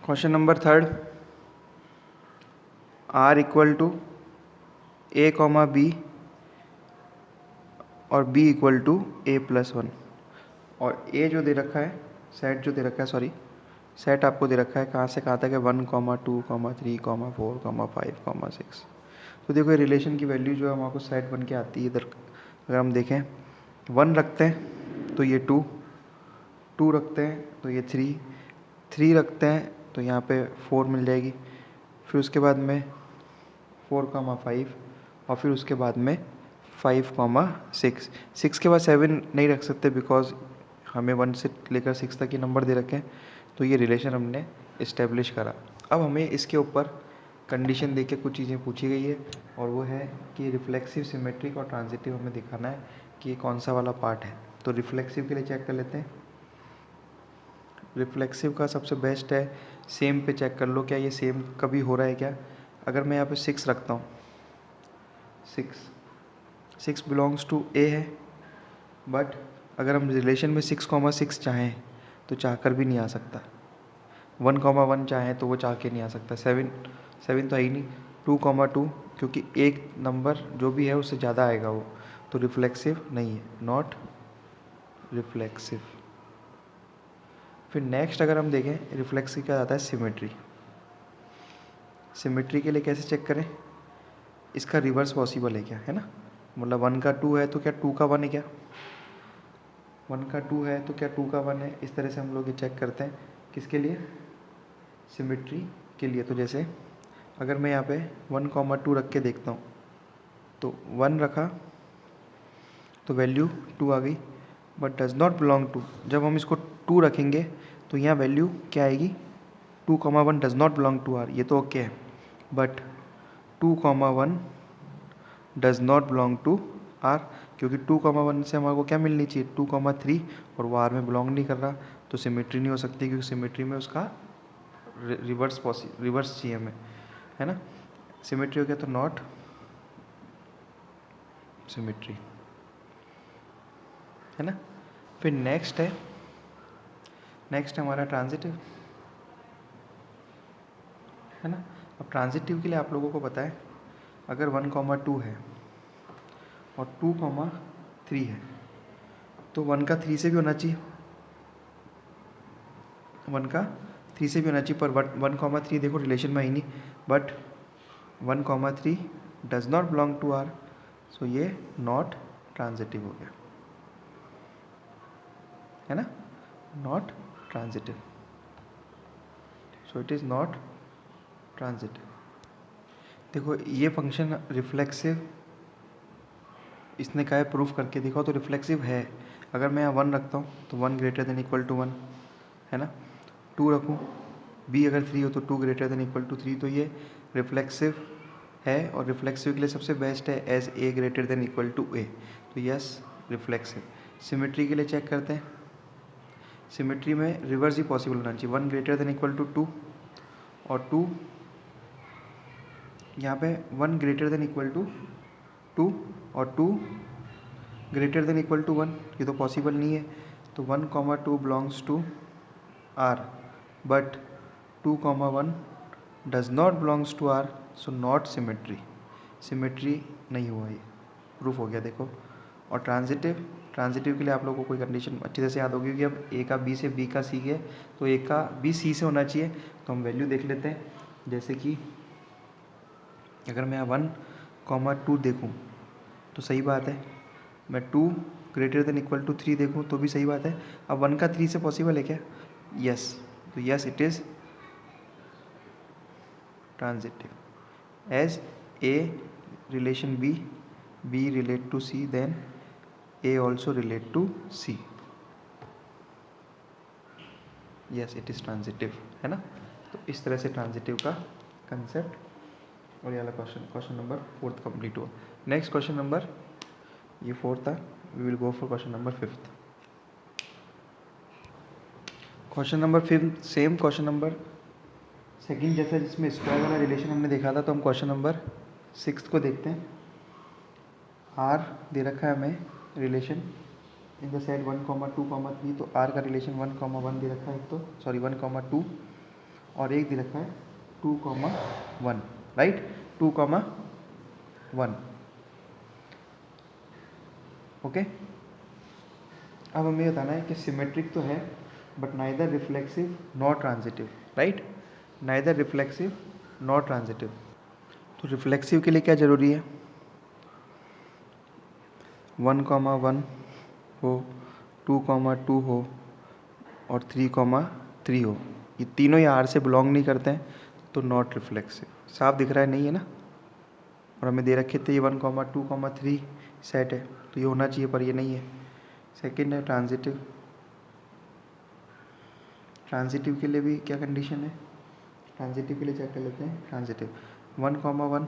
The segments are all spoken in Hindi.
Question number third, R equal to A comma B और B equal to A plus one, और ए जो दे रखा है, सेट जो दे रखा है, सॉरी सेट आपको दे रखा है कहाँ से कहाँ तक है, 1,2,3,4,5,6। तो देखो ये रिलेशन की वैल्यू जो है हमारे सेट बन के आती है इधर। अगर हम देखें 1 रखते हैं तो ये 2, 2 रखते हैं तो ये 3, 3 रखते हैं तो यहाँ पे 4 मिल जाएगी, फिर उसके बाद में 4,5 और फिर उसके बाद में 5,6। 6 के बाद 7 नहीं रख सकते बिकॉज हमें 1 से लेकर 6 तक के नंबर दे रखे हैं। तो ये रिलेशन हमने इस्टेब्लिश करा। अब हमें इसके ऊपर कंडीशन देके कुछ चीज़ें पूछी गई है, और वो है कि रिफ्लेक्सिव, सिमेट्रिक और ट्रांजिटिव हमें दिखाना है कि ये कौन सा वाला पार्ट है। तो रिफ्लेक्सिव के लिए चेक कर लेते हैं। रिफ्लेक्सिव का सबसे बेस्ट है सेम पे चेक कर लो, क्या ये सेम कभी हो रहा है क्या। अगर मैं यहाँ पे 6 रखता हूँ, 6 बिलोंग्स टू ए है, बट अगर हम रिलेशन में 6,6 चाहें तो चाहकर भी नहीं आ सकता। 1,1 चाहें तो वो चाह के नहीं आ सकता। 7 तो है ही नहीं। 2,2 क्योंकि एक नंबर जो भी है उससे ज़्यादा आएगा वो, तो रिफ्लेक्सिव नहीं है, नॉट रिफ्लेक्सिव। फिर नेक्स्ट अगर हम देखें रिफ्लेक्सिव क्या आता है, सिमेट्री। सिमेट्री के लिए कैसे चेक करें, इसका रिवर्स पॉसिबल है क्या, है ना। मतलब 1 का 2 है तो क्या 2 का 1 है क्या, 1 का 2 है तो क्या 2 का 1 है। इस तरह से हम लोग ये चेक करते हैं किसके लिए, सिमेट्री के लिए। तो जैसे अगर मैं यहाँ पे 1,2 रख के देखता हूँ तो 1 रखा तो वैल्यू 2 आ गई, but does not belong to. जब हम इसको 2 रखेंगे तो यहाँ वैल्यू क्या आएगी, 2,1 does not belong to R, ये तो ओके है, but 2,1 does not belong to R, क्योंकि 2,1 से हमारे को क्या मिलनी चाहिए, 2,3, और वो आर में बिलोंग नहीं कर रहा, तो सिमेट्री नहीं हो सकती, क्योंकि सिमेट्री में उसका रिवर्स चाहिए हमें, है ना। सिमेट्री हो गया तो नॉट सिमेट्री, है ना। फिर नेक्स्ट है हमारा ट्रांजिटिव, है ना। अब ट्रांजिटिव के लिए आप लोगों को पता है, अगर 1,2 है और 2,3 है तो 1 का 3 से भी होना चाहिए, 1 का 3 से भी होना चाहिए, पर 1,3 देखो रिलेशन में ही नहीं, but 1,3 does not belong to R, so ये नॉट ट्रांजिटिव हो गया, है ना, not transitive, so it is not transitive. देखो ये फंक्शन रिफ्लेक्सिव, इसने कहा है प्रूफ करके दिखाओ, तो रिफ्लेक्सिव है। अगर मैं यहाँ 1 रखता हूँ तो 1 ग्रेटर देन इक्वल टू 1, है ना। 2 रखूँ, बी अगर 3 हो तो 2 ग्रेटर देन इक्वल टू 3, तो ये रिफ्लेक्सिव है, और रिफ्लेक्सिव के लिए सबसे बेस्ट है as a greater than equal to a, तो यस रिफ्लेक्सिव। सिमेट्री के लिए चेक करते हैं। सिमेट्री में रिवर्स ही पॉसिबल होना चाहिए, 1 ग्रेटर देन इक्वल टू 2 और 2 यहाँ पे 1 ग्रेटर देन इक्वल टू 2 और 2 ग्रेटर देन इक्वल टू 1, ये तो पॉसिबल नहीं है, तो 1,2 belongs to R, but 2,1 does not belongs to R, so not symmetry, symmetry नहीं हुआ, ये प्रूफ हो गया देखो। और ट्रांजिटिव के लिए आप लोगों को कोई कंडीशन अच्छी तरह से याद होगी कि अब ए का बी से, बी का सी है, तो ए का बी सी से होना चाहिए, तो हम वैल्यू देख लेते हैं। जैसे कि अगर मैं 1,2 देखूं तो सही बात है, मैं 2 ग्रेटर देन इक्वल टू 3 देखूं तो भी सही बात है। अब 1 का 3 से पॉसिबल है क्या, यस, तो yes it is transitive. As A relation B, B relate to C, then A also relate to C, yes it is transitive, है ना। तो इस तरह से ट्रांजिटिव का कंसेप्ट, और ये वाला क्वेश्चन नंबर 4 कंप्लीट हुआ। नेक्स्ट क्वेश्चन नंबर, ये 4 था, we will go for question number 5। Question number 5 same question number second जैसा जिसमें स्क्वायर वाला रिलेशन हमने देखा था, तो हम क्वेश्चन नंबर 6 को देखते हैं। आर दे रखा है हमें रिलेशन इन द सेट 1,2,3, तो आर का रिलेशन 1,1 दे रखा है, एक तो सॉरी 1,2, और एक दे रखा है 2,1, राइट, 2,1। ओके, अब हमें बताना है कि सिमेट्रिक तो है but neither reflexive not transitive, right, neither reflexive not transitive. तो रिफ्लेक्सिव के लिए क्या ज़रूरी है, 1,1 हो, 2,2 हो और 3,3 हो। ये तीनों ये R से बिलोंग नहीं करते हैं तो नॉट रिफ्लेक्सिव। साफ दिख रहा है, नहीं है ना। और हमें दे रखे थे ये 1,2,3 सेट है तो ये होना चाहिए पर ये नहीं है। सेकंड है ट्रांजिटिव। ट्रांजिटिव के लिए भी क्या कंडीशन है, ट्रांजिटिव के लिए चेक कर लेते हैं। ट्रांजिटिव 1,1,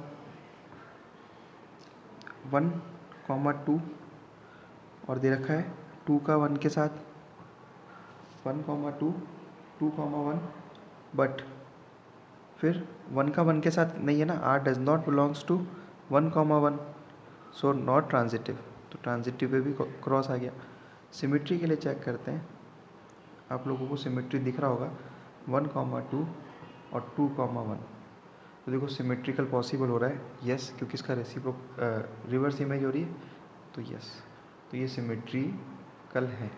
1,2 और दे रखा है 2 का 1 के साथ, 1,2, 2,1, बट फिर 1 का 1 के साथ नहीं है ना, R does not belongs to 1,1, so not transitive. तो ट्रांजिटिव पे भी क्रॉस आ गया। सिमेट्री के लिए चेक करते हैं, आप लोगों को सिमेट्री दिख रहा होगा 1,2 और 2,1। तो देखो सिमेट्रिकल पॉसिबल हो रहा है, यस, क्योंकि इसका रिवर्स इमेज हो रही है, तो यस, तो ये सिमेट्रिकल है।